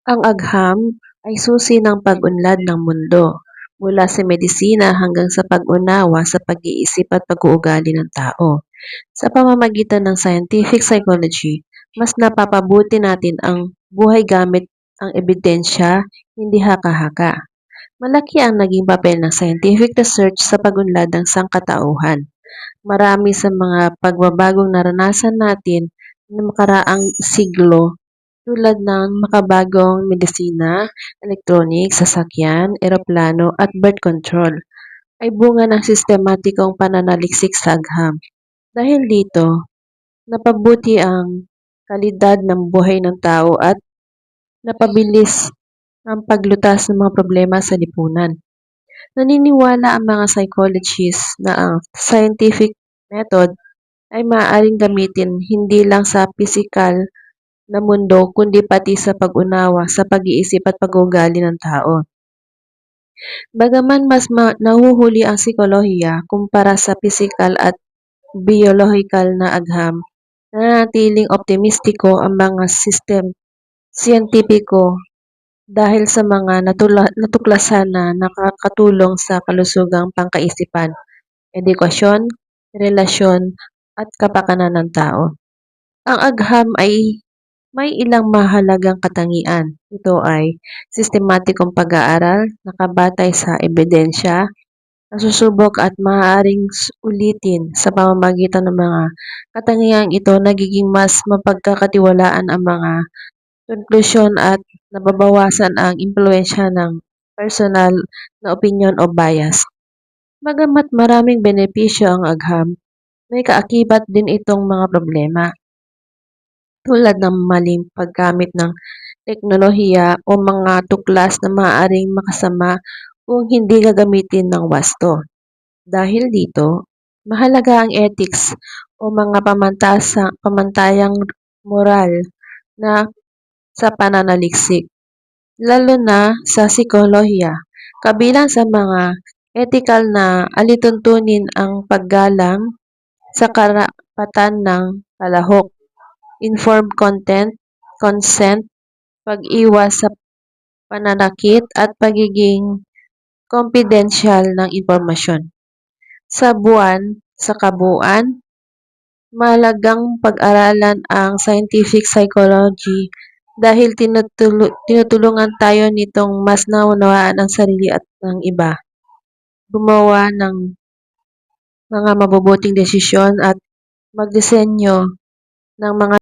Ang agham ay susi ng pag-unlad ng mundo, mula sa medisina hanggang sa pag-unawa sa pag-iisip at pag-uugali ng tao. Sa pamamagitan ng scientific psychology, mas napapabuti natin ang buhay gamit ang ebidensya, hindi haka-haka. Malaki ang naging papel ng scientific research sa pag-unlad ng sangkatauhan. Marami sa mga pagbabagong naranasan natin ng makaraang siglo, tulad ng makabagong medisina, electronics, sasakyan, eroplano at birth control, ay bunga ng sistematikong pananaliksik sa agham. Dahil dito, napabuti ang kalidad ng buhay ng tao at napabilis ang paglutas ng mga problema sa lipunan. Naniniwala ang mga psychologists na ang scientific method ay maaaring gamitin hindi lang sa pisikal na mundo kundi pati sa pag-unawa sa pag-iisip at pag-uugali ng tao. Bagaman mas nahuhuli ang psikolohiya kumpara sa pisikal at biyolohikal na agham, nananatiling optimistiko ang mga sistem siyentipiko dahil sa mga natuklasan na nakakatulong sa kalusugang pangkaisipan, edukasyon, relasyon, at kapakanan ng tao. Ang agham ay may ilang mahalagang katangian. Ito ay sistematikong pag-aaral, nakabatay sa ebidensya, nasusubok at maaaring ulitin. Sa pamamagitan ng mga katangiang ito, nagiging mas mapagkakatiwalaan ang mga konklusyon at nababawasan ang impluensya ng personal na opinyon o bias. Bagamat maraming benepisyo ang agham, may kaakibat din itong mga problema, tulad ng maling paggamit ng teknolohiya o mga tuklas na maaaring makasama kung hindi gagamitin ng wasto. Dahil dito, mahalaga ang ethics o mga pamantayang moral na sa pananaliksik, lalo na sa psikolohiya. Kabilang sa mga ethical na alituntunin ang paggalang sa karapatan ng kalahok, informed consent, pag-iwas sa pananakit at pagiging confidential ng impormasyon. Sa kabuuan, mahalagang pag-aralan ang scientific psychology dahil tinutulungan tayo nitong mas naunawaan ang sarili at ng iba, gumawa ng mga mabubuting desisyon at magdisenyo ng mga